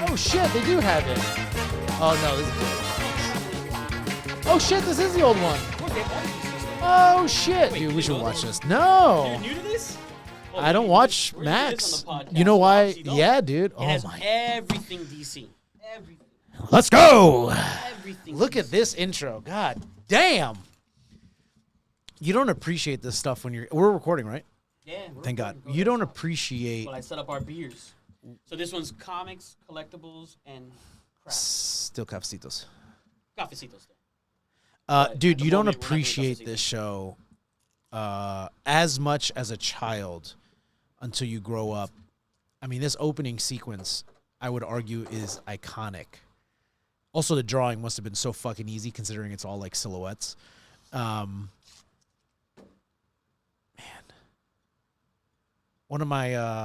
Oh shit, they do have it. Oh no, this is good. Oh shit, this is the old one. Oh shit, Wait, dude, we should know watch this? this. No, You're new to this? Oh, I don't we're watch gonna do this Max. on the podcast. You know why? Obviously don't. Yeah, dude. It Oh has my. everything DC. Everything. Let's go. Everything. Look at DC. this intro. God damn. You don't appreciate this stuff when we're recording, right? Yeah. Thank God. recording. Go You ahead. don't appreciate Well, I set up our beers. So this one's comics, collectibles, and crafts. still cafecitos. Cafecitos. Dude, at you the don't moment, we're not doing appreciate cafecitos. this show as much as a child until you grow up. I mean, this opening sequence, I would argue, is iconic. Also, the drawing must have been so fucking easy considering it's all like silhouettes. Man, one of my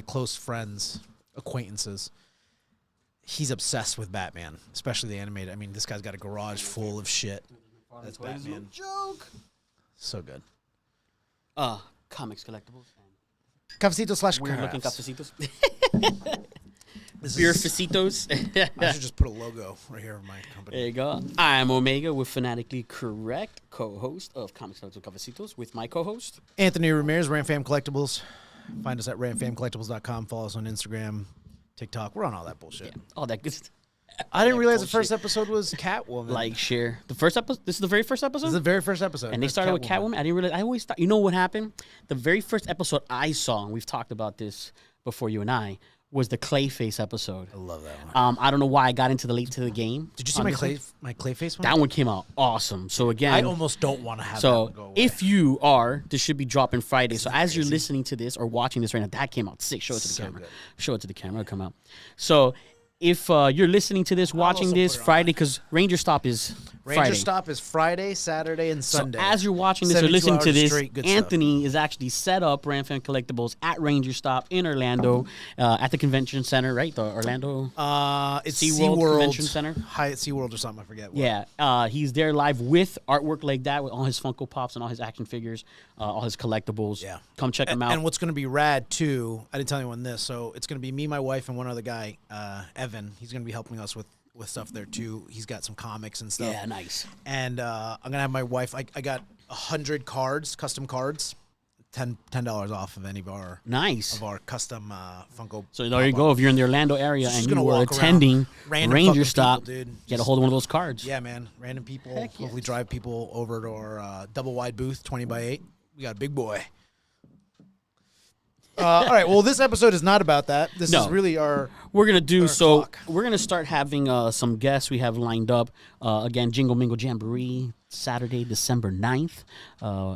close friends, acquaintances, he's obsessed with Batman, especially the animated. I mean, this guy's got a garage full of shit. That's Batman. Joke. So good. Comics, collectibles, and Cafecito / weird looking crafts. cafecitos. This Beer is- facitos. I should just put a logo right here of my company. There you go. I'm Omega with Fanatically Correct, co-host of Comics, Collectibles, Cafecitos, with my co-host. Anthony Ramirez, Ramfam Collectibles. Find us at ramfamcollectibles.com. Follow us on Instagram, TikTok. We're on all that bullshit. Yeah, all that good. I didn't realize the bullshit. first episode was Catwoman. Like, share. The first episode? This is the very first episode? This is the very first episode. And they started with Catwoman. I didn't realize. I always thought. You know what happened? The very first episode I saw, and we've talked about this before, you and I, was the Clayface episode. I love that one. I don't know why I got into the late to the game. Did you see on my this one. Clayface one? That one came out awesome. So again, I almost don't want to have that so one go away. if you are, this should be dropping Friday. So as you're listening to this or watching this right now, that came out sick. Show it to the So camera. good. Show it to the camera. It'll come out. So if you're listening to this, watching also this put it on Friday, because Ranger Stop is Ranger Friday. Stop is Friday, Saturday, and Sunday. So as you're watching this or 72 listening to hours this, straight, good stuff. Anthony is actually set up Ramfam Collectibles at Ranger Stop in Orlando at the convention center, right? The Orlando. It's SeaWorld Convention Center? Hyatt SeaWorld or something. I forget. What. Yeah, he's there live with artwork like that, with all his Funko Pops and all his action figures, all his collectibles. Yeah. Come check him out. And what's going to be rad, too, I didn't tell anyone this, so it's going to be me, my wife, and one other guy, Evan. He's going to be helping us with stuff there, too. He's got some comics and stuff. Yeah, nice. And I'm going to have my wife, I got 100 cards, custom cards, $10 off of any of our Nice. custom Funko. So there you go. If you're in the Orlando area Just and gonna you are walk around. attending Random Ranger fucking Stop, people, dude. get a hold of one of those cards. Yeah, man. Random people. Heck yeah. Hopefully drive people over to our double wide booth, 20 by 8. We got a big boy. All right. Well, this episode is not about that. This No. is really our. We're gonna do Our so. clock. We're gonna start having some guests we have lined up. Again, Jingle Mingle Jamboree, Saturday, December 9th,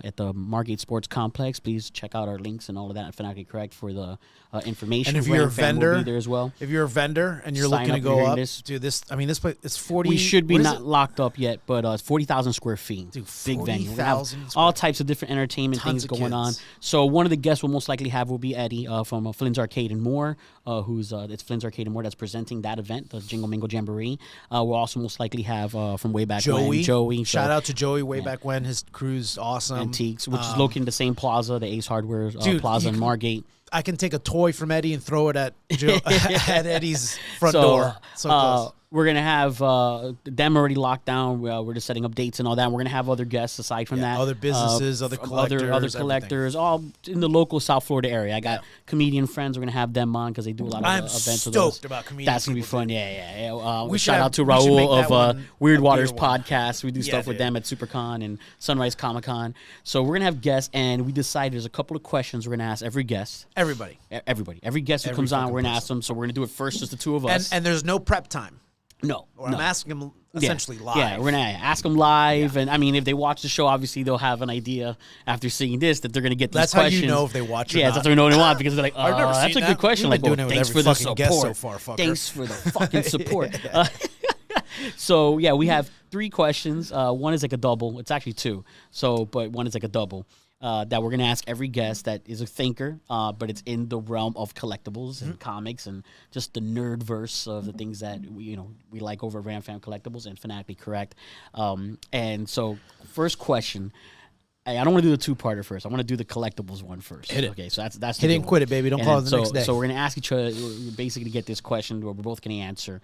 at the Margate Sports Complex. Please check out our links and all of that at Fanatically Correct for the information. And if you're a Ram Fam will vendor, be there as well. If you're a vendor and you're Sign looking to up if you're go hearing up, this. dude, this. I mean, this place. It's 40. We should be what is not it? locked up yet, but it's 40,000 square feet. Dude, Big venue. We're gonna have 40,000 all types of different entertainment Tons things of going on. kids. So one of the guests we'll most likely have will be Eddie from Flynn's Arcade and More, who's it's Flynn's Arcade and More that's presenting that event, the Jingle Mingle Jamboree. We'll also most likely have from way back when, Joey. Shout so- out to Joey way back when. His crew's awesome. Antiques, which is located in the same plaza, the Ace Hardware Dude, plaza you in can- Margate. I can take a toy from Eddie and throw it at at Eddie's front So, door. So close. We're going to have them already locked down. We're just setting up dates and all that. We're going to have other guests aside from that. other businesses, other from collectors, other everything. collectors, all in the local South Florida area. I got comedian friends. We're going to have them on because they do a lot of I'm events with stoked us. about comedian That's going to be people, fun. dude. Yeah. We should shout have- out to we should make Raul that of one Weird a Waters beer one. podcast. We do stuff with dude. them at SuperCon and Sunrise Comic Con. So we're going to have guests, and we decided there's a couple of questions we're going to ask every guest. Everybody. Everybody. Every guest who Every comes on, fucking we're going to person. ask them. So we're going to do it first, just the two of us. And there's no prep time. No. Or I'm asking them essentially live. Yeah, we're gonna ask them live, and I mean, if they watch the show, obviously they'll have an idea after seeing this that they're gonna get these That's how questions. you know if they watch or Yeah, not. that's how we know they want because they're like, I've never that's seen a that. good question. We've Like, been doing it with thanks every for the fucking guest support. so far, fucker. Thanks for the fucking support. So yeah, we have 3 questions. One is like a double. It's actually 2. So, but one is like a double. That we're gonna ask every guest that is a thinker, but it's in the realm of collectibles and comics and just the nerd verse of the things that we like over at Ram Fam Collectibles and Fanatically Correct. And so, first question. I don't want to do the 2-parter first. I want to do the collectibles one first. Hit it. Okay, so that's hit it and quit it, baby. Don't call it the next day. So we're gonna ask each other. We're basically get this question where we're both gonna answer.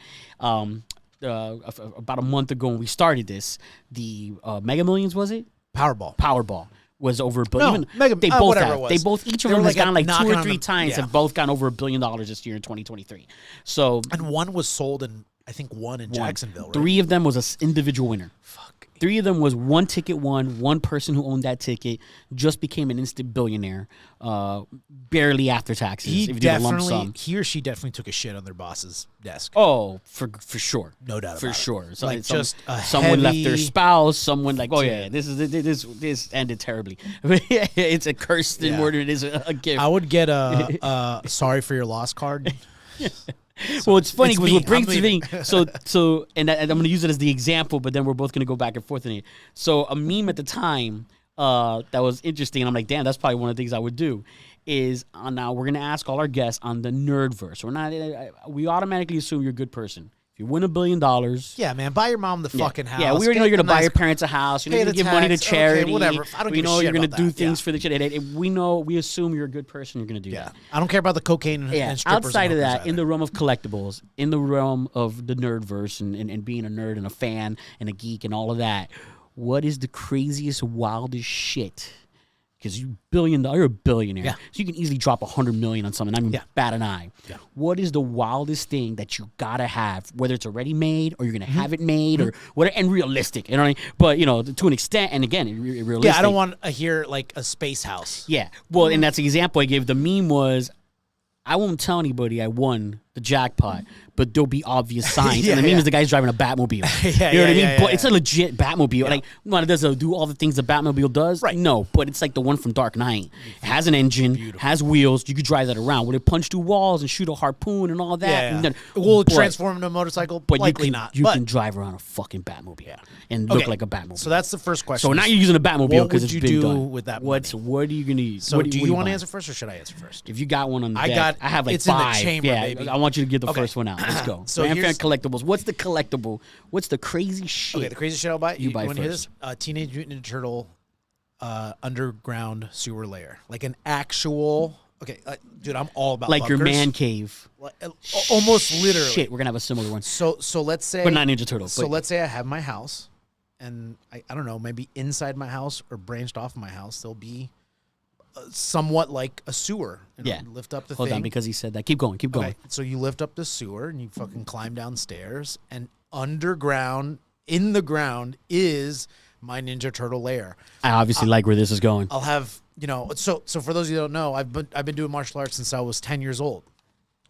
About a month ago when we started this, the Mega Millions, was it? Powerball was over $1 billion. No, they both whatever have. It was. They both each of They them were has gone like 2 or 3 knocking times. yeah. Have both gone over $1 billion this year in 2023. So and one was sold in I think one in Jacksonville. Right? 3 of them was an individual winner. Fuck. 3 of them was one ticket won. One person who owned that ticket just became an instant billionaire, barely after taxes. If you do the lump sum. He or she definitely took a shit on their boss's desk. Oh, for sure, No doubt about for it. sure. So Like just a someone left their heavy- spouse. Someone like, oh yeah, this ended terribly. It's a curse Yeah. more than it is a gift. I would get a sorry for your loss card. Well, it's funny It's because me. what brings I'm to me, leaving. so, and I'm going to use it as the example, but then we're both going to go back and forth in it. So a meme at the time that was interesting, and I'm like, damn, that's probably one of the things I would do. Is now we're going to ask all our guests on the nerd verse. We're not. We automatically assume you're a good person. If you win $1 billion, Yeah, man, buy your mom the fucking house. yeah, we already know you're gonna buy your parents a house. You're pay gonna the give money to tax. charity. Okay, whatever. I don't we give a know shit you're gonna about do that. things Yeah. for the charity. We assume you're a good person. You're gonna do Yeah, that. I don't care about the cocaine and strippers. Outside and of hookers that, either. in the realm of collectibles, in the realm of the nerdverse and being a nerd and a fan and a geek and all of that, what is the craziest, wildest shit? Because you're a billionaire. Yeah. So you can easily drop $100 million on something. I mean, Yeah. bat an eye. Yeah. What is the wildest thing that you gotta have, whether it's already made or you're gonna have it made or whatever, and realistic, you know what I mean? But to an extent, and again, realistic. Yeah, I don't want to hear like a space house. Yeah, well, and that's the example I gave. The meme was, I won't tell anybody I won the jackpot, but there'll be obvious signs. Yeah, and the meme yeah. is the guy's driving a Batmobile. Yeah, you know what I mean? yeah, But yeah, it's a legit Batmobile. Like, it doesn't do all the things the Batmobile does. Right. No, but it's like the one from Dark Knight. It has an engine, has wheels. You could drive that around. Would it punch through walls and shoot a harpoon and all that? Yeah, And yeah. then- Will it but- transform into a motorcycle? But Likely you can, not. You but, can drive around a fucking Batmobile and look okay, like a Batmobile. So that's the first question. So now you're using a Batmobile What because would it's you been do done. with that What are you gonna use? So do you want to buying? answer first or should I answer first? If you got one on the I deck, got- I have like it's in the 5. chamber, yeah, baby. I want you to get the Okay. first one out. Let's go. So Ram Fan here's- Collectibles. What's the collectible? What's the crazy shit? Okay, the crazy shit I'll buy. You buy want to hear first. this? Teenage Mutant Ninja Turtle underground sewer layer, like an actual. Okay, dude, I'm all about like your bunkers. man cave. Like, almost literally. Shit, we're gonna have a similar one, So let's say, but not Ninja Turtle. So but let's say I have my house, and I don't know, maybe inside my house or branched off my house, there'll be somewhat like a sewer. Yeah. Lift up the hold thing. on, because he said that. Keep going. Keep going. Okay, so you lift up the sewer and you fucking climb downstairs, and underground, in the ground, is my Ninja Turtle lair. I obviously like where this is going. I'll have, so for those of you who don't know, I've been doing martial arts since I was 10 years old.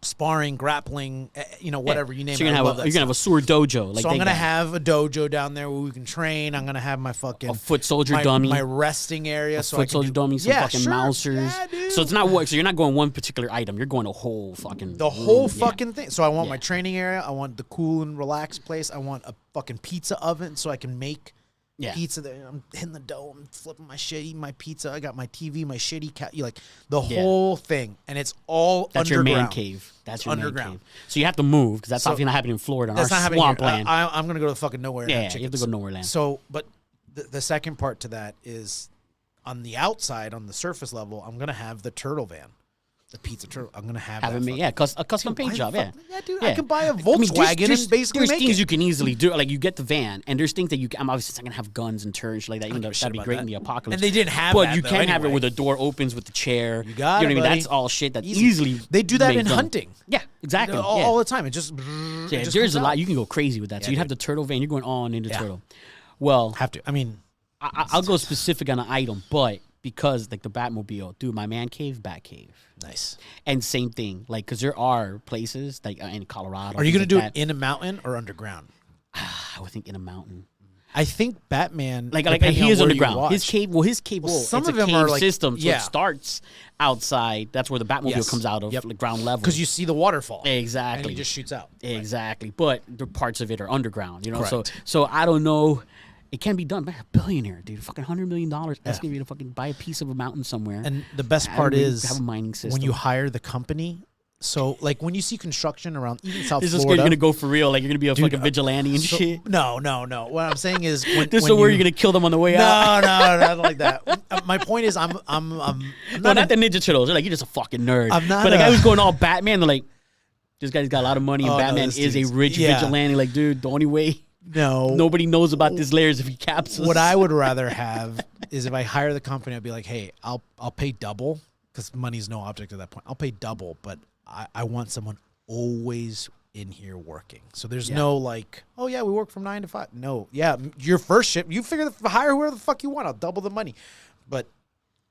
Sparring, grappling, whatever you name So it. you're I gonna love have that a stuff. sewer dojo. Like So I'm they gonna got. have a dojo down there where we can train. I'm gonna have my fucking A foot soldier my, dummy. my resting area. So I foot can soldier do, dummy, some yeah, fucking sure. mousers. Yeah, dude. So it's not what. So you're not going one particular item. You're going a whole fucking. The whole room. Yeah. fucking thing. So I want Yeah. my training area. I want the cool and relaxed place. I want a fucking pizza oven so I can make Yeah. pizza there. I'm hitting the dough. I'm flipping my shit, eating my pizza. I got my TV, my shitty cat. Like the Yeah. whole thing, and it's all That's underground. your man cave. That's your underground. man cave. So you have to move because that's So- obviously not happening in Florida. That's our not happening swamp here. land. I'm gonna go to fucking nowhere. and Yeah, have you have to chickens. go nowhere land. So, but the second part to that is on the outside, on the surface level, I'm gonna have the turtle van, the pizza turtle. I'm gonna have Have that it made, fucking- yeah, a custom paint Why the job, fuck- yeah. Yeah, dude, Yeah. I can buy a I mean, Volkswagen and basically there's make things it. you can easily do. Like you get the van, and there's things that you. I'm obviously not gonna have guns and turrets shit like that. Even though give a shit that'd be about great that. in the apocalypse. And they didn't have but that, you though, can have it anyway. where the door opens with the chair. You got You know what I it, mean? buddy. That's all shit that Easy. easily. They do that make in done. hunting. Yeah, exactly. all, yeah. all the time. It just Yeah, it just there's comes a lot. out. You can go crazy with that. So Yeah, you'd have dude. the turtle van. You're going on into Yeah. turtle. Well, have to. I mean, I'll go specific on an item, but because like the Batmobile, dude, my man cave, Bat cave. nice. And same thing, like, because there are places like in Colorado. Are you things gonna like do it that. in a mountain or underground? I would think in a mountain. I think Batman, Like depending he on is where you underground. watch- His cave. Well, his cave. Well, Well, some it's of a them cave are like- system, so yeah. it starts outside. That's where the Batmobile Yes. comes out of, Yep. like ground level. because you see the waterfall, exactly. and he just shoots out. Exactly, but the parts of it are underground, you know. Correct. So I don't know. It can be done. Man, a billionaire, dude, fucking $100 million. That's Yeah. gonna be to fucking buy a piece of a mountain somewhere. And the best have part a- is have a mining system. when you hire the company. So, like when you see construction around even South this is Florida, you're gonna go for real. Like you're gonna be a fucking vigilante and so- shit. No. What I'm saying is, when, This when is where you, you're gonna kill them on the way out. No, not like that. My point is, I'm No, not. not the Ninja Turtles. They're like, you're just a fucking nerd. I'm not But the guy a- who's going all Batman, they're like, this guy's got a lot of money, and Oh, no, Batman this is a dude's- rich yeah. vigilante. Like, dude, the only way No. nobody knows about this layer is if he caps us. What I would rather have is if I hire the company, I'd be like, hey, I'll pay double because money's no object at that point. I'll pay double, but I want someone always in here working. So there's no like, oh yeah, we work from 9 to 5. No, yeah, your first shift, you hire whoever the fuck you want. I'll double the money, but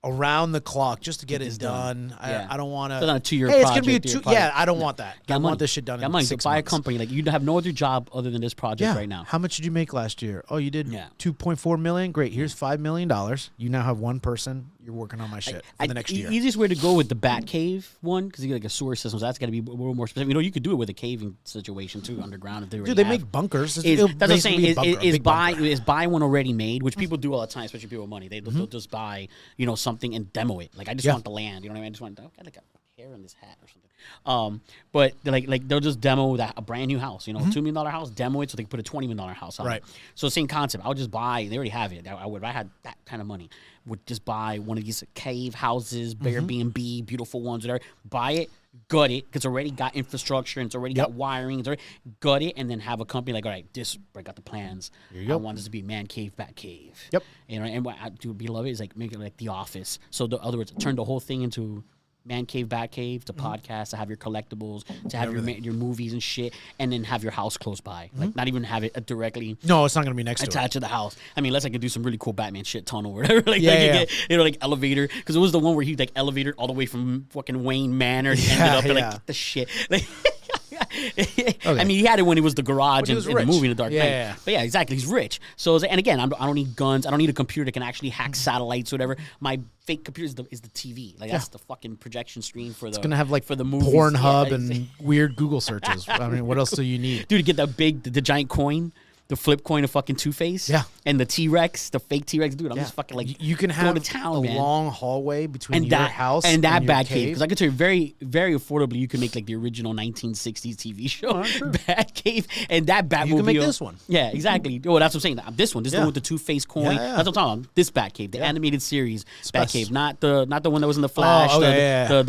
around the clock just to get it done. Yeah. I don't want to. It's not a 2-year Hey, it's gonna be a project, 2. Yeah, I don't want that. I want this shit done Got in money. 6 So buy months. a company. Like, you have no other job other than this project Yeah. right now. How much did you make last year? Oh, you did Yeah. 2.4 million. Great. Here's $5 million. You now have one person. You're working on my shit for the next year. Easiest way to go with the Bat Cave one, because you get like a sewer system, so that's got to be a little more specific. You know, you could do it with a caving situation too, underground. If they Dude, they make bunkers. That's what I'm saying. Is buy bunker. one already made, which people do all the time, especially people with money. They'll just buy something and demo it. Like, I just want the land. You know what I mean? I just want like a hair in this hat or something. But like they'll just demo a brand new house. $2 million house, demo it so they can put a $20 million house on. Right. It. So same concept. I would just buy. They already have it. I would if I had that kind of money. Would just buy one of these cave houses, Airbnb, beautiful ones, whatever. Buy it, gut it, because it's already got infrastructure and it's already got wiring. It's already gut it, and then have a company like, all right, break out the plans. Here you go. I want this to be man cave, bat cave. Yep. And what I do love it is like make it like The Office. So in other words, turn the whole thing into man cave, bat cave, to podcast, to have your collectibles, to have your movies and shit, and then have your house close by. Like, not even have it directly No, it's not going to be next to it. attached to the house. I mean, unless I could do some really cool Batman shit tunnel or whatever. Like, Yeah. Get, like elevator. Because it was the one where he like elevated all the way from fucking Wayne Manor and ended up at like get the shit. Like, I mean, he had it when he was the garage When in he was the rich. movie in The Dark Knight. Yeah. But yeah, exactly. He's rich. So, and again, I don't need guns. I don't need a computer that can actually hack satellites or whatever. My fake computer is the TV. Like, that's the fucking projection screen for the. It's going to have like for the movies. Pornhub Yeah, and weird Google searches. I mean, what else do you need? Dude, get that the giant coin, the flip coin of fucking Two-Face. Yeah. And the T-Rex, the fake T-Rex. Dude, I'm just fucking like, You can go have to town, a man. long hallway between And your that house and that your Bat Cave. cave. Because I could tell you very, very affordably, you can make like the original 1960s TV show, Bat Cave, and that Batmobile. You can make this one. Yeah, exactly. Oh, that's what I'm saying. This one with the Two-Face coin. Yeah, yeah. That's what I'm talking about. This Bat Cave, the animated series Bat best. Cave, not the one that was in the Flash. okay, the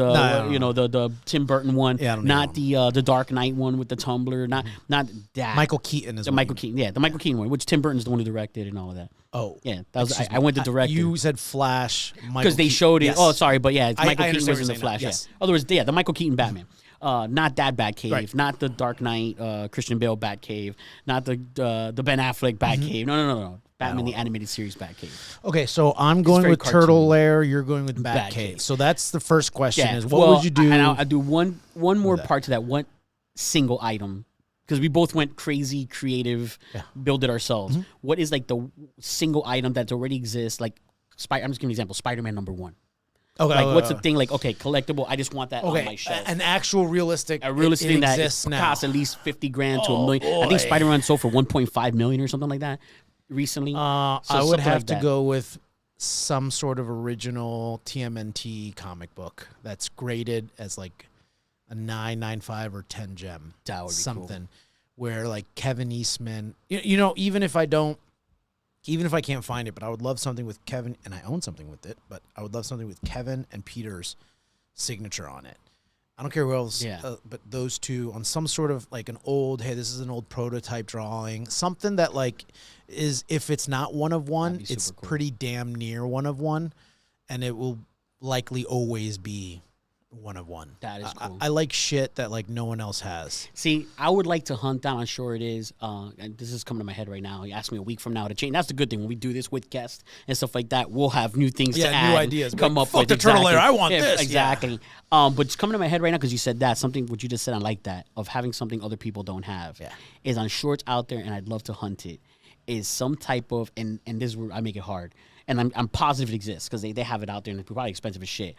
No. the Tim Burton one. Yeah, I don't need not that the Dark Knight one with the Tumblr. Not that. Michael Keaton is The one. Michael Keaton, the Michael Keaton one, which Tim Burton's the one who directed and all of that. Oh. Yeah, that was Excuse I went to me. direct. You said Flash. Because they showed it. Yes. Oh, sorry, but yeah, I Michael Keaton understand was what in you're the saying Flash. now. Yeah. Yes. Other words, the Michael Keaton Batman. Not that Batcave, Right. not the Dark Knight, Christian Bale Batcave, not the Ben Affleck Batcave. No. Batman the animated series Batcave. Okay, so I'm going very with Turtle cartoony. Lair. You're going with Batcave. Batcave. So that's the first question: Yeah. is what would you do? And I'll do one more that? part to that. One single item. Because we both went crazy, creative, build it ourselves. What is like the single item that already exists? Like, I'm just giving an example. Spider-Man #1. Okay, Like, what's the thing? Like, okay, collectible. I just want that on my shelf. an actual realistic. A realistic thing that exists now. costs at least $50,000 to $1 million. I think Spider-Man sold for $1.5 million or something like that recently. I would something have like to that. go with some sort of original TMNT comic book that's graded as like a 9.95 or 10 gem. That would be something where like Kevin Eastman. Even if I can't find it, but I would love something with Kevin, and I own something with it, but I would love something with Kevin and Peter's signature on it. I don't care who else, but those two on some sort of like an old, hey, this is an old prototype drawing, something that like is, if it's not one of one, it's cool. pretty damn near one of one, and it will likely always be one of one. That is cool. I like shit that like no one else has. See, I would like to hunt down. I'm sure it is. And this is coming to my head right now. You asked me a week from now to change. That's the good thing. When we do this with guests and stuff like that, we'll have new things to add. New ideas. Come up Fuck with the Turtle exactly. Lair. I want this. Exactly. But it's coming to my head right now because you said that. Something what you just said, I like that, of having something other people don't have. Yeah. Is on shorts out there, and I'd love to hunt it. is some type of and this is where I make it hard, and I'm positive it exists because they have it out there and it's probably expensive as shit.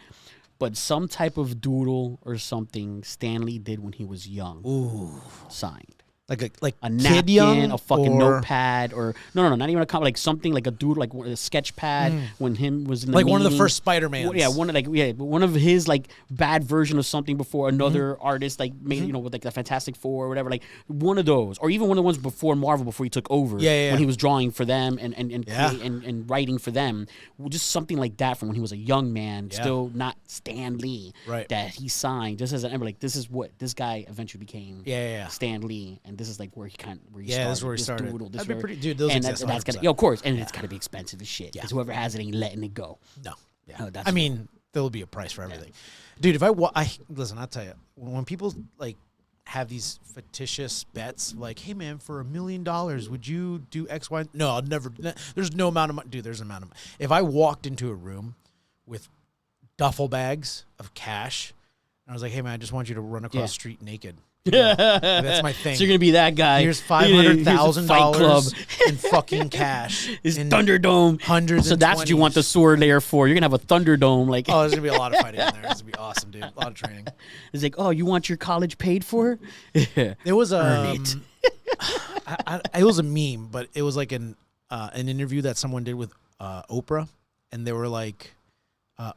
But some type of doodle or something Stanley did when he was young. Ooh. Signed. Like A kid napkin, young, a fucking or notepad, or no, not even a comic, like something like a doodle, like a sketch pad when him was in the like one of the meeting. first Spider-Mans. Yeah, one of his like bad version of something before another artist like made with like the Fantastic Four or whatever, like one of those, or even one of the ones before Marvel before he took over. Yeah. When he was drawing for them and Yeah. and writing for them, well, just something like that from when he was a young man, still not Stan Lee, Right. that he signed just as an ember, like this is what this guy eventually became. Yeah. Stan Lee, and this is like where he Yeah, this is where he started. Doodle, That'd be pretty, dude. Those and exist. that's gotta, 100%. yeah, of course, and it's gotta be expensive as shit. Because whoever has it ain't letting it go. No. Yeah. Oh, that's I mean, there'll be a price for everything, dude. If I listen, I'll tell you, when people like have these fictitious bets, like, hey man, for $1 million, would you do X, Y? No, I'll never. There's no amount of money, dude. There's an amount of money. If I walked into a room with duffel bags of cash, and I was like, hey man, I just want you to run across the street naked. Yeah, that's my thing. So you're gonna be that guy. Here's Here's a Fight Club. $500,000 in fucking cash. It's in Thunderdome. hundreds. So that's what you want the sword layer for. You're gonna have a Thunderdome. Like, Oh, there's gonna be a lot of fighting in there. It's gonna be awesome, dude. A lot of training. it's like, oh, you want your college paid for? It was Earn it. it was a meme, but it was like an interview that someone did with Oprah, and they were like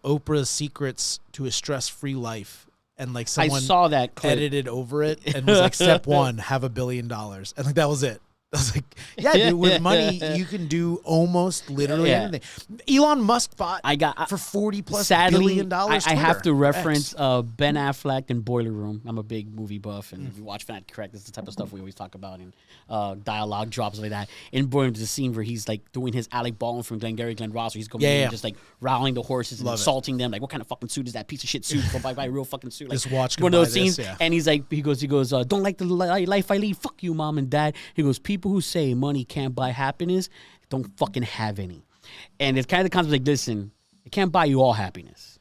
Oprah's secrets to a stress-free life. And like I someone saw that clip. edited over it and was like, step 1, have $1 billion. And like that was it. I was like, yeah, dude, with money you can do almost literally anything. Elon Musk bought for $40+ billion. Sadly, I have to Twitter. reference Ben Affleck and Boiler Room. I'm a big movie buff, and if you watch Fanatically Correct, this is the type of stuff we always talk about in dialogue drops like that. In Boiler Room, there's a scene where he's like doing his Alec Baldwin from Glengarry Glen Ross, where he's going and just like riling the horses and insulting them, like, what kind of fucking suit is that piece of shit suit? Go buy a real fucking suit. Like, This watch can one of those buy this, scenes, yeah. and he's like, he goes, don't like the life I lead. Fuck you, mom and dad. He goes, people who say money can't buy happiness don't fucking have any. And it's kind of the concept like, listen, it can't buy you all happiness,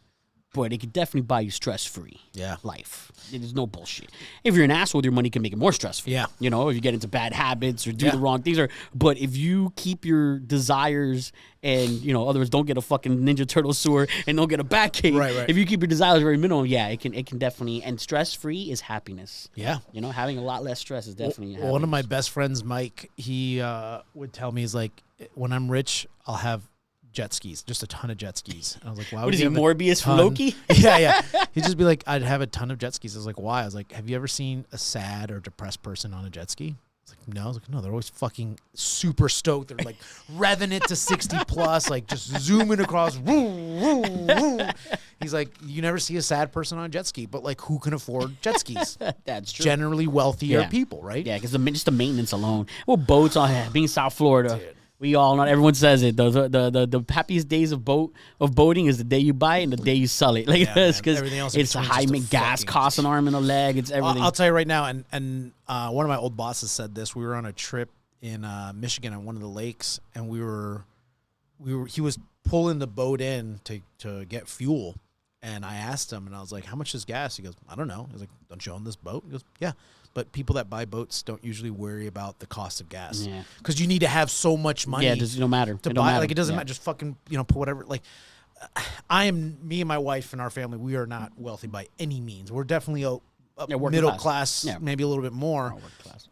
but it can definitely buy you stress-free life. There's no bullshit. If you're an asshole with your money, you can make it more stressful. Yeah. You know, if you get into bad habits or do the wrong things. But if you keep your desires and, you know, others don't get a fucking Ninja Turtle sword and don't get a back cape. Right. If you keep your desires very minimal, it can definitely, and stress-free is happiness. Yeah. You know, having a lot less stress is definitely happiness. One of my best friends, Mike, he would tell me, he's like, when I'm rich, I'll have jet skis, just a ton of jet skis. And I was like, why would is you he, have Morbius from Loki? Yeah. He'd just be like, I'd have a ton of jet skis. I was like, why? I was like, have you ever seen a sad or depressed person on a jet ski? I was like, no. I was like, no, they're always fucking super stoked. They're like revving it to 60 plus, like just zooming across. He's like, you never see a sad person on a jet ski, but like, who can afford jet skis? That's true. Generally wealthier people, right? Yeah, because just the maintenance alone. Well, boats on being South Florida. Dude. We all know, everyone says it. The happiest days of boating is the day you buy it and the day you sell it. Like, because it's high gas costs an arm and a leg. It's everything. I'll tell you right now, and one of my old bosses said this. We were on a trip in Michigan on one of the lakes, and he was pulling the boat in to get fuel, and I asked him, and I was like, how much is gas? He goes, I don't know. I was like, don't you own this boat? He goes, yeah. But people that buy boats don't usually worry about the cost of gas because you need to have so much money. Yeah, it doesn't matter. To buy, like, it doesn't matter. Just fucking, put whatever. Like, me and my wife and our family, we are not wealthy by any means. We're definitely a middle class, maybe a little bit more.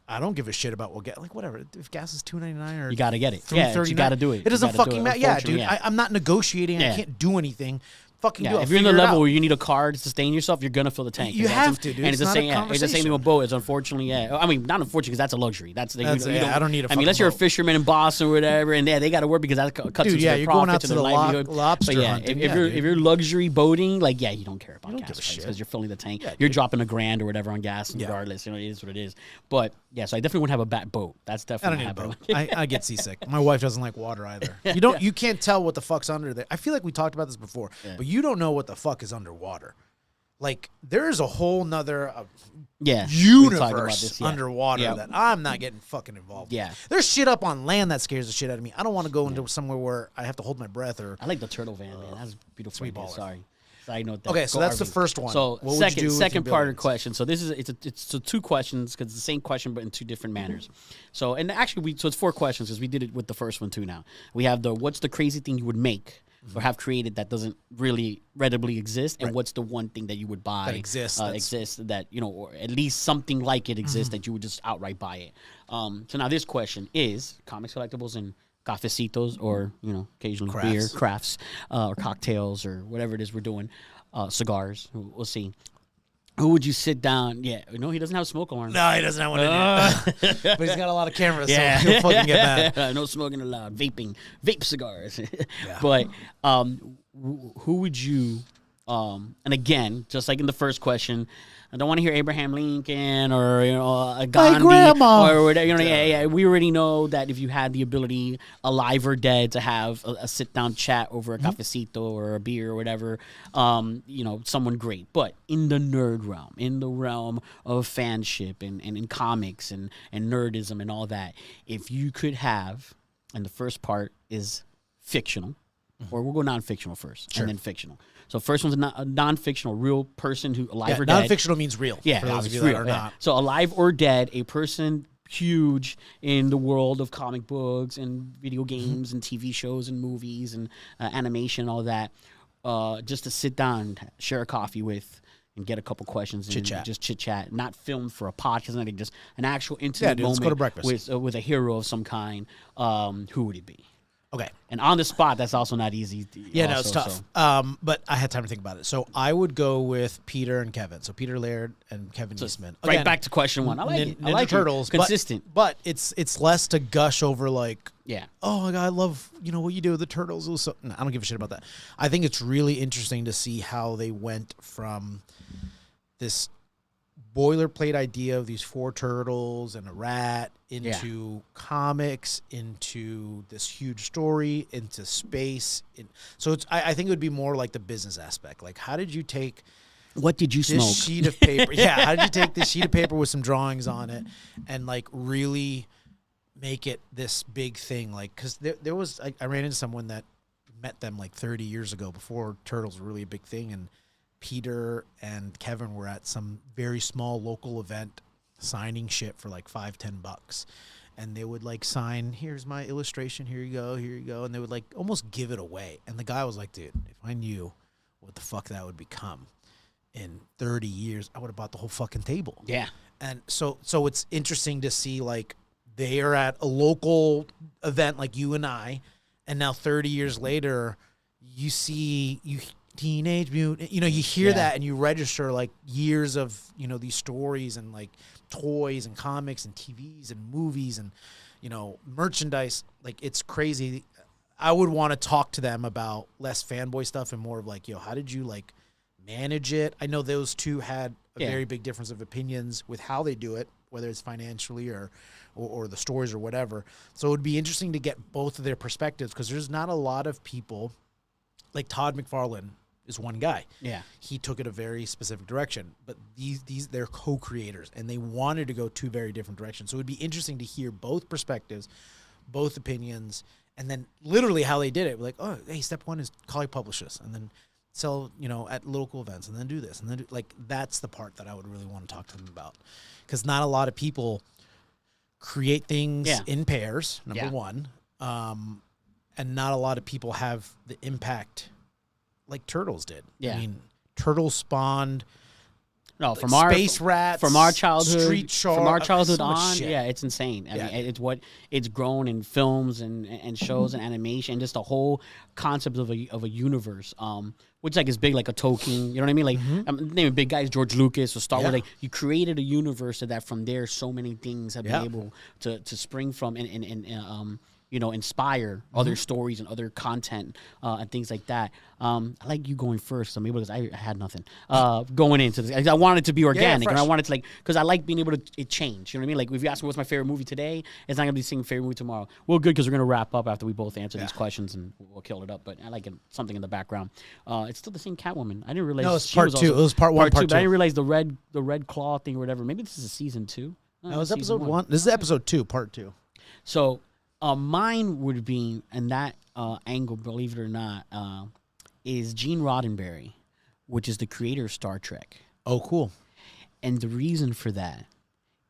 I don't give a shit about whatever. If gas is $2.99 or you got to get it. Yeah, you got to do it. It doesn't fucking matter. Yeah, dude. I'm not negotiating. I can't do anything. Fucking do it. If you're in the level where you need a car to sustain yourself, you're gonna fill the tank. You have to, dude. And it's the same. It's the same thing with boat. It's unfortunately, I mean, not unfortunately, because that's a luxury. That's I don't need a. I mean, unless you're a fisherman in Boston or whatever, and they got to work because that cuts into their profits and their livelihood. Lobster hunting. If you're luxury boating, like you don't care about gas prices because you're filling the tank. You're dropping $1,000 or whatever on gas, regardless. You know, it is what it is. But yeah, so I definitely wouldn't have a bad boat. That's definitely. I don't need a boat. I get seasick. My wife doesn't like water either. You can't tell what the fuck's under there. I feel like we talked about this before, but you don't know what the fuck is underwater. Like, there's a whole nother universe underwater that I'm not getting fucking involved with. There's shit up on land that scares the shit out of me. I don't want to go into somewhere where I have to hold my breath. Or I like the turtle van, man. That's beautiful. Sweet baller. Sorry. Side note. Okay, so that's the first one. So what would you do second with part of the billions? question. So this is it's so 2 questions because it's the same question but in 2 different manners. So and actually so it's 4 questions because we did it with the first one too. Now we have the what's the crazy thing you would make or have created that doesn't really readily exist, and what's the one thing that you would buy That exists, that or at least something like it exists that you would just outright buy it. So now this question is comics, collectibles, and cafecitos, or occasionally beer, crafts, or cocktails, or whatever it is we're doing, cigars. We'll see. Who would you sit down? Yeah, no, he doesn't have a smoke alarm. No, he doesn't have one in it. But he's got a lot of cameras, so he'll fucking get mad. No smoking allowed. Vape cigars. But who would you? And again, just like in the first question, I don't want to hear Abraham Lincoln or a Gandhi or whatever. Yeah. We already know that if you had the ability, alive or dead, to have a sit down chat over a cafecito or a beer or whatever, someone great. But in the nerd realm, in the realm of fanship and in comics and nerdism and all that, if you could have, and the first part is fictional, or we'll go non-fictional first, and then fictional. So first one's a non-fictional, real person who alive or dead. Non-fictional means real. Yeah, for those of you real, that are not. So alive or dead, a person huge in the world of comic books and video games and TV shows and movies and animation, all that, just to sit down, share a coffee with, and get a couple questions and just chit chat, not filmed for a podcast, not just an actual intimate moment. Let's go to breakfast with a hero of some kind. Who would it be? Okay. And on the spot, that's also not easy. No, it's tough. So. But I had time to think about it. So I would go with Peter and Kevin. So Peter Laird and Kevin Eastman. Again, right back to question 1. I like it. I like Turtles. Consistent. But it's less to gush over like, yeah. Oh my God, I love what you do with the Turtles. No, I don't give a shit about that. I think it's really interesting to see how they went from this boilerplate idea of these 4 turtles and a rat into comics, into this huge story, into space. So I think it would be more like the business aspect. Like, how did you take what did you this smoke? Sheet of paper? How did you take this sheet of paper with some drawings on it and like really make it this big thing? Like, because there was I ran into someone that met them like 30 years ago before Turtles were really a big thing, and Peter and Kevin were at some very small local event signing shit for like $5-10, and they would like sign, here's my illustration, here you go, and they would like almost give it away. And the guy was like, dude, if I knew what the fuck that would become in 30 years, I would have bought the whole fucking table. Yeah. And so it's interesting to see like they are at a local event like you and I, and now 30 years later you Teenage Mutant, you hear that and you register like years of, these stories and like toys and comics and TVs and movies and, merchandise. Like, it's crazy. I would want to talk to them about less fanboy stuff and more of like, how did you like manage it? I know those two had a very big difference of opinions with how they do it, whether it's financially or the stories or whatever. So it would be interesting to get both of their perspectives, because there's not a lot of people like Todd McFarlane is one guy. Yeah. He took it a very specific direction, but they're co-creators and they wanted to go 2 very different directions. So it would be interesting to hear both perspectives, both opinions, and then literally how they did it. Like, oh, hey, step 1 is call your publishers and then sell, at local events, and then do this. And then that's the part that I would really want to talk to them about, because not a lot of people create things in pairs, number 1. And not a lot of people have the impact like Turtles did. Yeah. I mean, Turtles spawned from space rats, from our childhood, street shark, from our childhood so on. Yeah, it's insane. I mean, it's grown in films and shows and animation, just the whole concept of a universe. Which like is big, like a Tolkien. You know what I mean? Like naming big guys, George Lucas or Star Wars. Like, you created a universe that from there, so many things have been able to spring from and inspire other stories and other content and things like that. I like you going first, so maybe because I had nothing going into this. I wanted it to be organic, and I wanted to because I like being able to change. You know what I mean? Like, if you ask me what's my favorite movie today, it's not gonna be singing favorite movie tomorrow. Well, good, because we're gonna wrap up after we both answer these questions, and we'll kill it up. But I like something in the background. It's still the same Catwoman. I didn't realize. No, it's part 2. It was part 1, part 2. But I didn't realize the red claw thing or whatever. Maybe this is a season 2. No, it was episode 1. This is episode 2, part 2. So. Mine would be, and that angle, believe it or not, is Gene Roddenberry which is the creator of Star Trek. Oh, cool. And the reason for that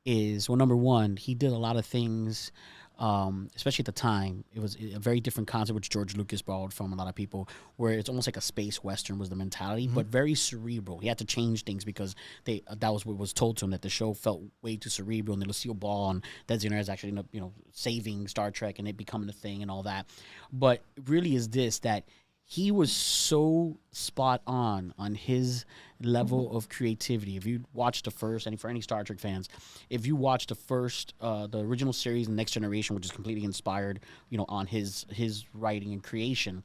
is, well, number one, he did a lot of things, especially at the time. It was a very different concept, which George Lucas borrowed from a lot of people, where it's almost like a space western was the mentality, but very cerebral. He had to change things because that was what was told to him, that the show felt way too cerebral, and Lucille Ball and Designaires actually ended up, saving Star Trek and it becoming a thing and all that. But really is this, that he was so spot on his level of creativity. If you watch the first, and for any Star Trek fans, if you watch the first, the original series, The Next Generation, which is completely inspired, on his writing and creation,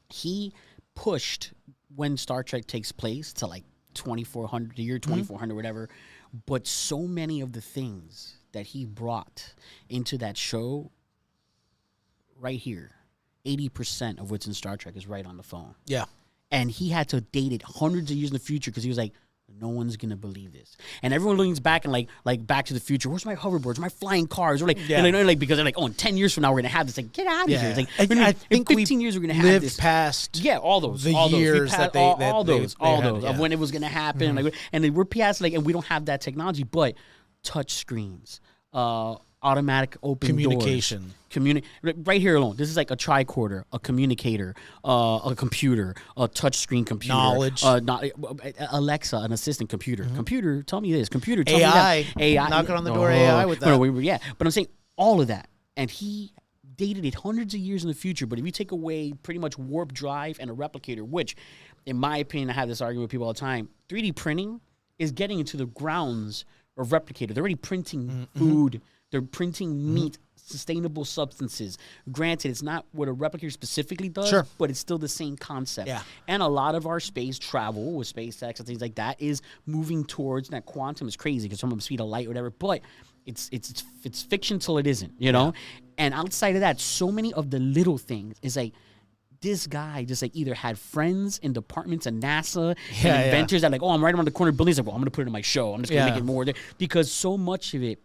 he pushed when Star Trek takes place to like 2400, the year 2400, whatever. But so many of the things that he brought into that show, right here, 80% of what's in Star Trek is right on the phone. Yeah. And he had to date it hundreds of years in the future because he was like, no one's going to believe this. And everyone leans back and like Back to the Future, where's my hoverboards, where's my flying cars? Or because they're like, in 10 years from now, we're going to have this. Like, get out of here. It's like, I think in 15 years, we're going to have this. Past all those. The years that they all those had, of when it was going to happen. Mm-hmm. And we're past, and we don't have that technology, but touch screens, automatic open communication. Right here alone, this is like a tricorder, a communicator, a computer, a touchscring computer, knowledge, Alexa, an assistant computer. Mm-hmm. Computer, tell me this. Computer, tell AI. me that. AI, knocking on the door. AI with that. No, but I'm saying all of that, and he dated it hundreds of years in the future. But if you take away pretty much warp drive and a replicator, which, in my opinion, I have this argument with people all the time, 3D printing is getting into the grounds of replicator. They're already printing food. They're printing meat, sustainable substances. Granted, it's not what a replicator specifically does, but it's still the same concept. Yeah. And a lot of our space travel with SpaceX and things like that is moving towards that. Quantum is crazy because some of the speed of light or whatever, but it's fiction till it isn't, Yeah. And outside of that, so many of the little things is like, this guy just either had friends in departments of NASA and inventors that I'm right around the corner building. He's like, well, I'm going to put it in my show. I'm just going to make it more. Because so much of it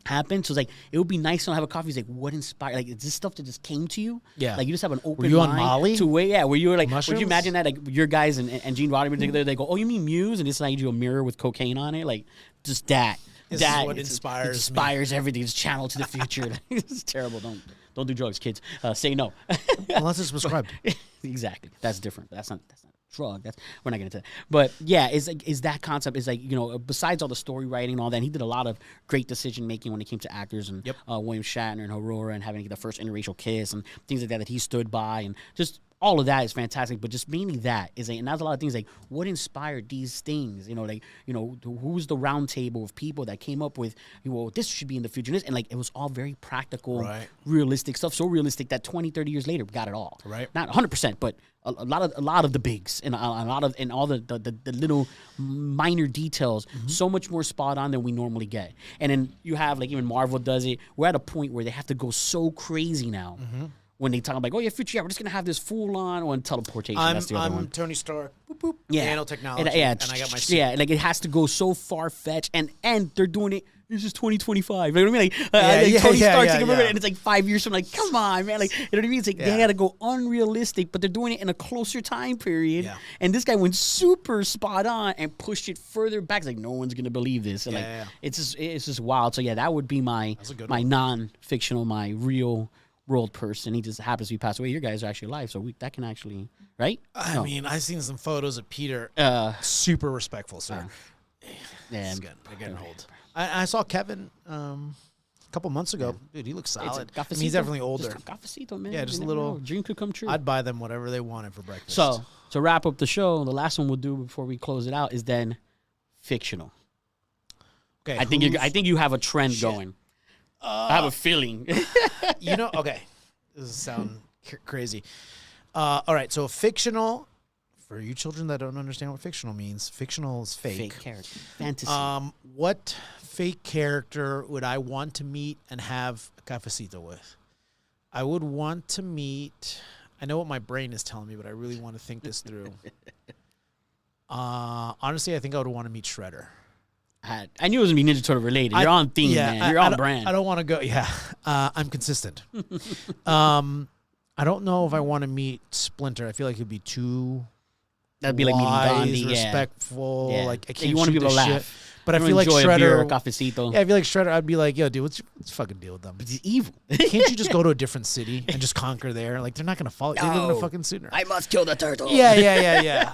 happened. So it's it would be nice to have a coffee. He's like, what inspired? Is this stuff that just came to you? Yeah. You just have an open mind. Were you on mind Molly? Were you Mushrooms? Would you imagine that your guys and Gene Roddenberry together, they go, oh, you mean Muse? And it's like you do a mirror with cocaine on it? Just that. This is what inspires me. Everything. It's channeled to the future. It's terrible. Don't do drugs, kids. Say no. Unless it's prescribed. Exactly. That's different. That's not drug. We're not getting into that. But yeah, is that concept is besides all the story writing and all that, he did a lot of great decision making when it came to actors and William Shatner and Aurora and having the first interracial kiss and things like that he stood by, and just all of that is fantastic. But just mainly that is and that's a lot of things what inspired these things, who's the round table of people that came up with this should be in the future, and it was all very practical, realistic stuff, so realistic that 20-30 years later we got it all right, not 100%, but a lot of the bigs and all the little minor details, so much more spot on than we normally get. And then you have even Marvel does it. We're at a point where they have to go so crazy now. When they talk about, we're just going to have this full-on teleportation. That's the other one. I'm Tony Stark. Boop, boop. Yeah. Nanotechnology. And I got my suit. Yeah, it has to go so far-fetched. And they're doing it, this is 2025. You know what I mean? Tony Stark's and it's 5 years from, come on, man. You know what I mean? It's they got to go unrealistic, but they're doing it in a closer time period. Yeah. And this guy went super spot on and pushed it further back. It's no one's going to believe this. And it's just wild. So, that would be my non-fictional, my real world person. He just happens to be passed away. Your guys are actually alive, so that can actually, right? I mean, I've seen some photos of Peter. Super respectful, sir. They're getting old. I saw Kevin a couple months ago. Dude, he looks solid. He's definitely older. Cafecito, man. Yeah, just a little dream could come true. I'd buy them whatever they wanted for breakfast. So to wrap up the show, the last one we'll do before we close it out is then fictional. Okay, I think you have a trend going. I have a feeling. Okay. This is sound crazy. All right, so fictional, for you children that don't understand what fictional means, fictional is fake. Fake character. Fantasy. What fake character would I want to meet and have a cafecito with? I would want to meet, I know what my brain is telling me, but I really want to think this through. Honestly, I think I would want to meet Shredder. I knew it was going to be Ninja Turtle related. You're on theme, man. You're on brand. I don't want to go. Yeah, I'm consistent. I don't know if I want to meet Splinter. I feel like he'd be too That'd be like meeting wise, Gandhi, respectful. Yeah. Like I Yeah, can't you want shoot people to this shit. laugh. But I You feel like enjoy a beer, Shredder. cafecito. Yeah, I feel like Shredder. I'd be like, yo, dude, what's the fucking deal with them? But he's evil. Can't you just go to a differerent city and just conquer there? Like they're not gonna follow. They live in a No. fucking sooner. I must kill the turtle. Yeah.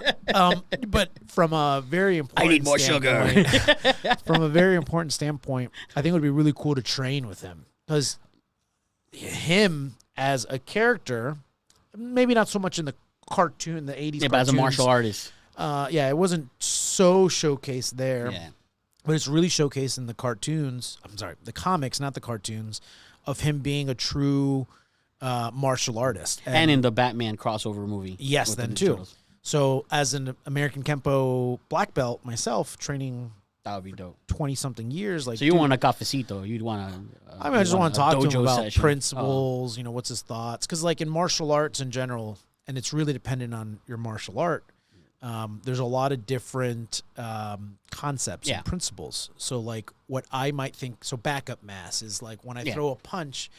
But from a very important, I need more sugar. From a very important standpoint, I think it would be really cool to train with him because him as a character, maybe not so much in the cartoon, the 80s. Yeah, but as a martial artist. It wasn't so showcased there. Yeah. But it's really showcased in the cartoons. I'm sorry, the comics, not the cartoons, of him being a true martial artist. And in the Batman crossover movie. Yes, with then the too. Turtles. So as an American Kempo black belt myself, training That would be dope. 20-something years. Like, So you dude, want a cafecito. You'd want to... I mean, I just want to talk to him about session. principles, what's his thoughts. Because like in martial arts in general, and it's really dependent on your martial art, there's a lot of different concepts and principles. So like what I might think, so backup mass is like when I throw a punch,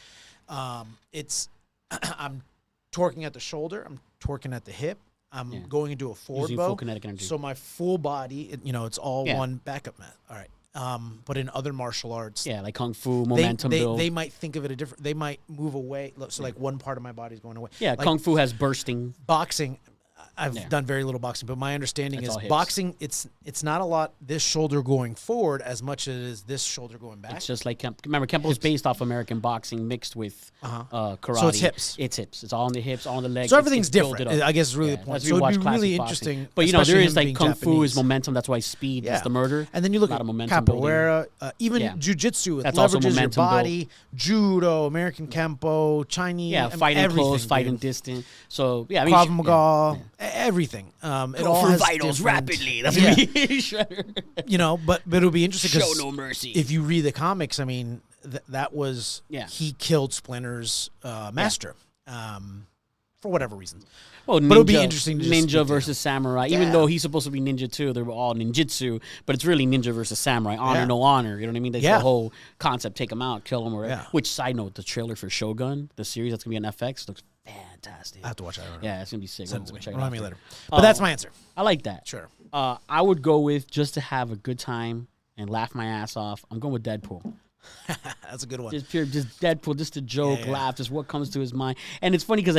it's I'm torquing at the shoulder, I'm torquing at the hip, I'm going into a forward Using bow. full kinetic energy. So my full body, it's all one backup mass. All right. But in other martial arts, like Kung Fu, momentum build. they might think of it a different. They might move away. So like one part of my body is going away. Yeah, like Kung Fu has bursting. boxing. I've done very little boxing, but my understanding That's is all hips. boxing. It's not a lot this shoulder going forward as much as it is this shoulder going back. It's just like remember Kempo is based off American boxing mixed with karate. So it's hips. It's hips. It's all on the hips, all on the legs. So everything's it's built different. up. I guess is really the That's point. if you So watch it'd be classic really boxing. interesting. But there especially is him like being Kung Fu is Japanese. momentum. That's why speed is the murder. And then you look Not at a momentum building. capoeira, even jujitsu. It That's also leverages your momentum built. body. Judo, American Kempo, Chinese. Yeah, I mean, fighting everything, close, fighting dude. distant. So yeah, I mean, Krav Maga, everything. It all for has vitals different- rapidly. That's Yeah. me. Shredder. But it'll be interesting Show because no mercy. if you read the comics, I mean, that was he killed Splinter's master for whatever reason. Well, but it'll be interesting to just speak to ninja him. versus samurai. Even though he's supposed to be ninja too, they're all ninjutsu, but it's really ninja versus samurai. Honor, no honor. You know what I mean? That's the whole concept. Take them out, kill them. Or which side note, the trailer for Shogun, the series that's gonna be on FX, looks fantastic. I have to watch that. Yeah, it's gonna be sick. Send it to We'll me. check it Remind out. me later. But that's my answer. I like that. Sure. I would go with just to have a good time and laugh my ass off. I'm going with Deadpool. That's a good one. Just Deadpool, just a joke, laugh, just what comes to his mind. And it's funny because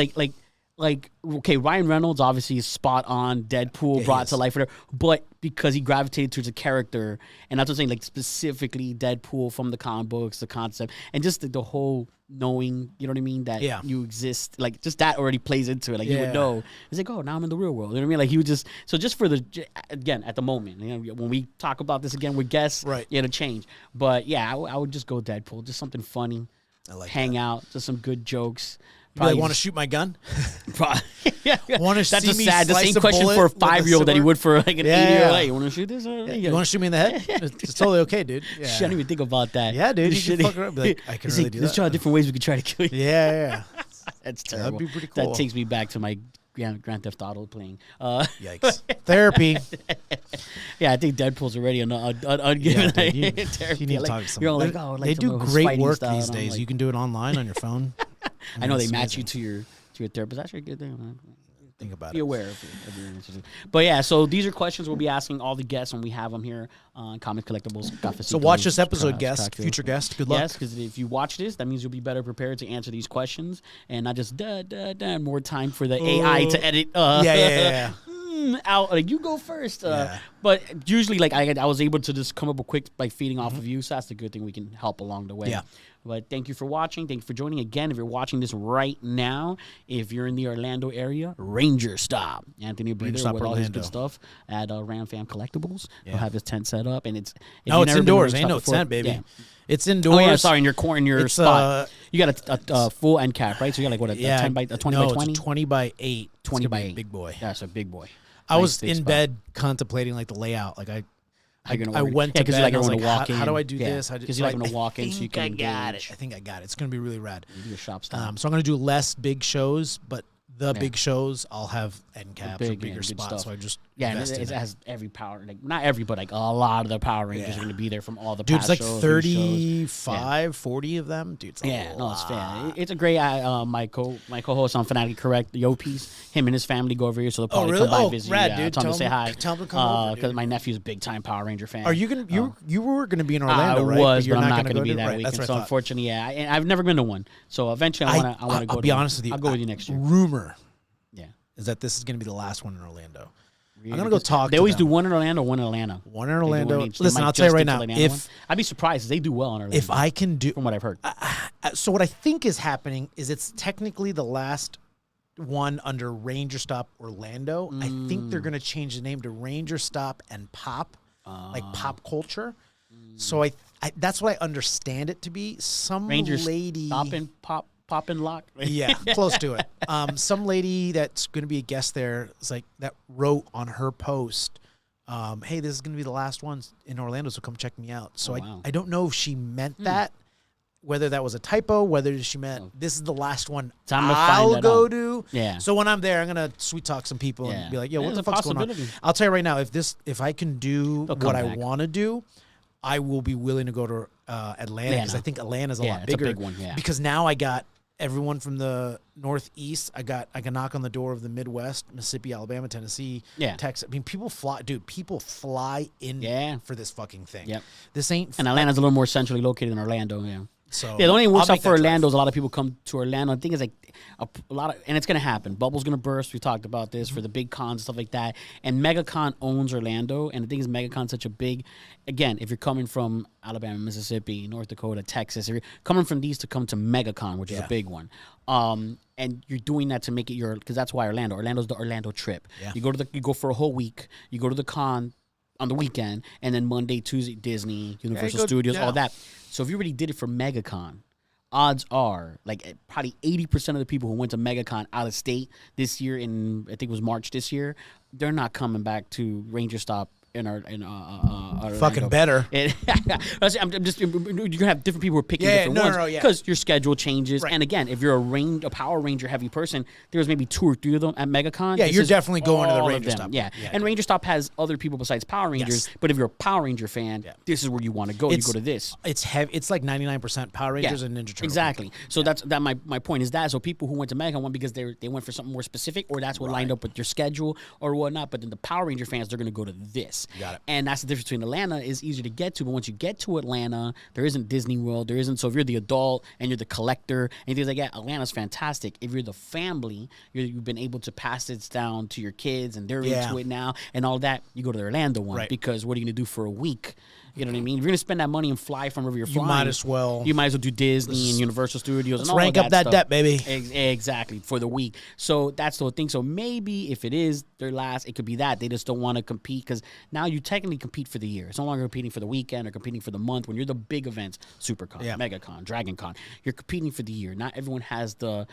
okay, Ryan Reynolds obviously is spot on. Deadpool brought to life, whatever. But because he gravitated towards a character, and that's what I'm saying, like specifically Deadpool from the comic books, the concept, and just the whole knowing, you know what I mean, that you exist, like just that already plays into it. Like you would know. It's like, oh, now I'm in the real world. You know what I mean? Like he would just just for the again at the moment, when we talk about this again with guests, it'll change. But yeah, I would just go Deadpool, just something funny. I like hang out, just some good jokes. Probably want to shoot my gun? Want to see That's me the slice same a question bullet for a with a 5-year-old that he sword? would for like an 8-year-old. Hey, you want to shoot this? You want to shoot me in the head? It's totally okay, dude. Yeah. I didn't even think about that. Yeah, dude. You can fuck around. Be like, I can really do Let's that. try different ways we could try to kill you. Yeah. That's terrible. That'd be pretty cool. That takes me back to my Grand Theft Auto playing. Yikes. Therapy. Yeah, I think Deadpool's already ungiven. Dude, you need to talk to someone. You're all like, oh, they do great work these days. You can do it online on your phone. I know they it's match you amazing. to your therapist. That's a good thing. Think about Be it. aware of your answers. But yeah, so these are questions we'll be asking all the guests when we have them here on Comic Collectibles Cafecito. So watch this episode, guest, future guest. Good luck. Yes, because if you watch this, that means you'll be better prepared to answer these questions and not just more time for the AI to edit. Yeah. Out like you go first. But usually, like I was able to just come up with quick, like feeding off of you. So that's the good thing. We can help along the way. Yeah. But thank you for watching. Thank you for joining. Again, if you're watching this right now, if you're in the Orlando area, Ranger Stop. Anthony will be there with all his good stuff at Ram Fam Collectibles. He'll have his tent set up, and it's it's indoors. Ain't no tent, baby. Yeah. It's indoors. Oh yeah, sorry, in your spot. You got a full end cap, right? So you got like what a 10 by a 20 by 20? It's a 20 by 8. 20 by 8. Big boy. That's a big boy. I was in bed contemplating like the layout. Like I went to bed. Like and I was like, walk in. how do I do this? Because you like to walk in, so you can I got it. engage. I think I got it. It's gonna be really rad. You do a shop style. So I'm gonna do less big shows, but the big shows, I'll have end caps or bigger good spots. stuff. So I just Yeah, and invest it in has every power, like not every, but like a lot of the Power Rangers are going to be there from all the Dude, past it's like shows. 35, 40 of them. Dude, it's a No, it's fair. lot. It's a great. My co-host on Fanatically Correct, the Yopies, him and his family go over here, so they'll probably really? come by Oh, visit. rad, Yeah, dude. tell them to say hi. Tell them to come over, Because dude. my nephew's a big time Power Ranger fan. Are you gonna? You were gonna be in Orlando, right? I was, you're but I'm not gonna going to be to- that right, weekend. that's what So I thought. unfortunately, and I've never been to one. So eventually, I want to go. I'll be honest with you. I'll go with you next year. Rumor Yeah. is that this is gonna be the last one in Orlando. Really? I'm gonna go talk. They to always them. do one in Orlando, one in Atlanta. One in They do Orlando. each. They Listen, might I'll tell you just right get to now. the Atlanta one. I'd be surprised if they do well in Orlando. If I can do, from what I've heard. so what I think is happening is it's technically the last one under Ranger Stop Orlando. I think they're gonna change the name to Ranger Stop and Pop, like pop culture. So I that's what I understand it to be. Some Rangers lady stop and pop and lock. Yeah, close to it. Some lady that's going to be a guest there is like that wrote on her post, "Hey, this is going to be the last one in Orlando, so come check me out." So wow. I don't know if she meant that, whether that was a typo, whether she meant this is the last one Time to find I'll that go out. to. Yeah. So when I'm there, I'm gonna sweet talk some people Yeah. and be like, "Yo, what There's the a fuck's going on?" possibility. I'll tell you right now, if I can do They'll come what I back. want to do, I will be willing to go to Atlanta because I think Atlanta's a lot it's a bigger. big one, yeah. Because now I got everyone from the Northeast. I can knock on the door of the Midwest, Mississippi, Alabama, Tennessee, Texas. I mean, people fly in for this fucking thing. Yep. This ain't. And Atlanta's a little more centrally located than Orlando. Yeah. So the only thing works I'll out make for that drive. Orlando is a lot of people come to Orlando. The thing is, like, a lot of, and it's going to happen. Bubble's going to burst. We talked about this for the big cons and stuff like that. And MegaCon owns Orlando. And the thing is, MegaCon's such a big, again, if you're coming from Alabama, Mississippi, North Dakota, Texas, if you're coming from these to come to MegaCon, which is a big one. And you're doing that to make it because that's why Orlando's the Orlando trip. Yeah. You go for a whole week. You go to the con on the weekend, and then Monday, Tuesday, Disney, Universal Studios, all that. So if you already did it for MegaCon, odds are like probably 80% of the people who went to MegaCon out of state this year in I think it was March this year, they're not coming back to Ranger Stop in Fucking better. I'm just you're gonna have different people who are picking different ones because your schedule changes. Right. And again, if you're a Power Ranger heavy person, there's maybe 2 or 3 of them at MegaCon. Yeah, This you're is definitely going to the all of Ranger them. Stop. Yeah. Yeah, And Ranger Stop has other people besides Power Rangers. But if you're a Power Ranger fan, this is where you want to go. You go to this. It's heavy. It's like 99% Power Rangers and Ninja Turtles. Exactly. So that's my point is that. So people who went to MegaCon went because they went for something more specific, or that's what lined up with your schedule or whatnot. But then the Power Ranger fans, they're going to go to this. Got it. And that's the difference between Atlanta is easier to get to, but once you get to Atlanta, there isn't Disney World, there isn't. So if you're the adult and you're the collector and things like that, Atlanta's fantastic. If you're the family, you've been able to pass this down to your kids and they're into it now and all that, you go to the Orlando one because what are you going to do for a week? You know what I mean? If you're going to spend that money and fly from wherever you're flying, You might as well do Disney and Universal Studios and all rank of up that stuff. debt, baby. Exactly, for the week. So that's the whole thing. So maybe if it is their last, it could be that. They just don't want to compete because now you technically compete for the year. It's no longer competing for the weekend or competing for the month. When you're the big events, SuperCon, MegaCon, DragonCon, you're competing for the year. Not everyone has the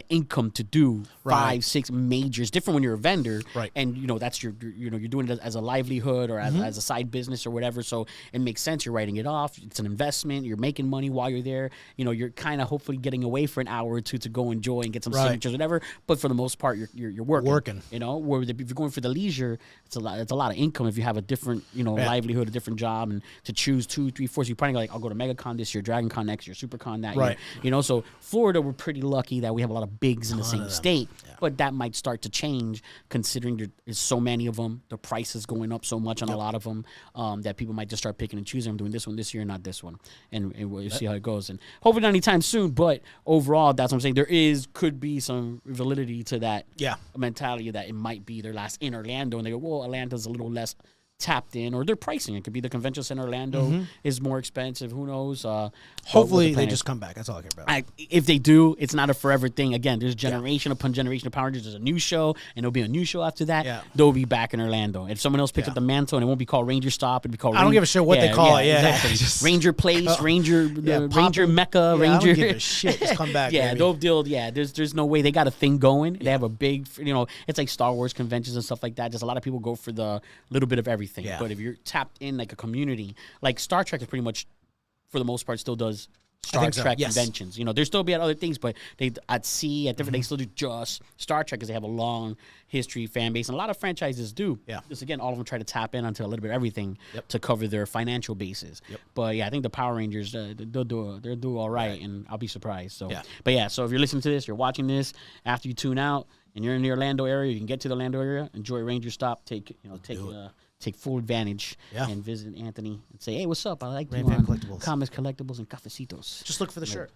income to do 5, 6 majors. Different when you're a vendor. Right. And, that's you're doing it as a livelihood or as a side business or whatever. So it makes sense. You're writing it off. It's an investment. You're making money while you're there. You're kind of hopefully getting away for an hour or two to go enjoy and get some signatures, whatever. But for the most part, you're working. Where if you're going for the leisure, it's a lot of income if you have a different livelihood, a different job, and to choose 2, 3, 4. So you probably like, I'll go to MegaCon this year, DragonCon next year, SuperCon that year. So Florida, we're pretty lucky that we have a lot of bigs in the same state. Yeah. But that might start to change considering there's so many of them. The price is going up so much on a lot of them that people might just start picking and choosing. I'm doing this one this year, not this one, and we'll see how it goes. And hopefully not anytime soon. But overall, that's what I'm saying. There could be some validity to that mentality that it might be their last in Orlando, and they go, well, Atlanta's a little less tapped in, or their pricing. It could be the convention center Orlando is more expensive. Who knows? Hopefully they just come back. That's all I care about. If they do, it's not a forever thing. Again, there's generation upon generation of Power Rangers. There's a new show, and there'll be a new show after that. Yeah. They'll be back in Orlando. If someone else picks up the mantle, and it won't be called Ranger Stop, it'll be called I don't give a shit what they call it. Yeah, exactly. just Ranger Place, Ranger Ranger Mecca, I Ranger. don't give a shit. Just come back. Yeah, baby. there's no way. They got a thing going. They have a big, it's like Star Wars conventions and stuff like that. Just a lot of people go for the little bit of everything. Yeah. But if you're tapped in like a community, like Star Trek is pretty much, for the most part, still does Star think so, Trek yes. conventions. You know, there still be at other things, but they at sea at different. They still do just Star Trek because they have a long history fan base, and a lot of franchises do. Yeah. Just again, all of them try to tap in onto a little bit of everything to cover their financial bases. Yep. But yeah, I think the Power Rangers they'll do all right, and I'll be surprised. So, Yeah. but yeah, so if you're listening to this, you're watching this after you tune out, and you're in the Orlando area, you can get to the Orlando area, enjoy Ranger Stop, take full advantage and visit Anthony and say, hey, what's up? I like you on Collectibles. Comics, Collectibles, and Cafecitos. Just look for the shirt.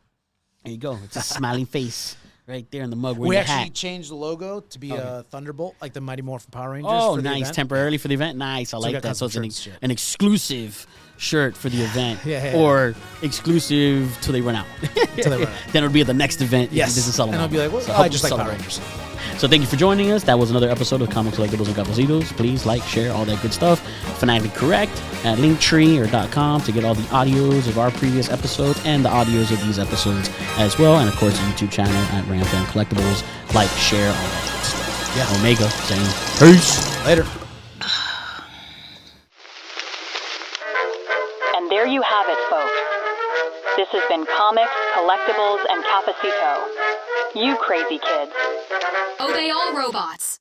There you go. It's a smiling face right there in the mug. We the actually hat. changed the logo to be a Thunderbolt, like the Mighty Morphin Power Rangers. Oh, for the nice. event. Temporarily for the event. Nice. I we like got that. So it's custom shirts and shit. an exclusive shirt for the event. Yeah. Or exclusive till they run out. Till they run out. Then it'll be at the next event. Yes. This is And I'll be like, well, So I help just us like Power celebrate. Rangers. So thank you for joining us. That was another episode of Comics, Collectibles, and Cafecitos. Please like, share, all that good stuff. Fanatically Correct at linktree or .com to get all the audios of our previous episodes and the audios of these episodes as well. And of course, the YouTube channel at Ramfam Collectibles. Like, share, all that good stuff. Yeah. Omega saying peace. Later. And there you have it, folks. This has been Comics, Collectibles, and Cafecito. You crazy kids. Obey all robots.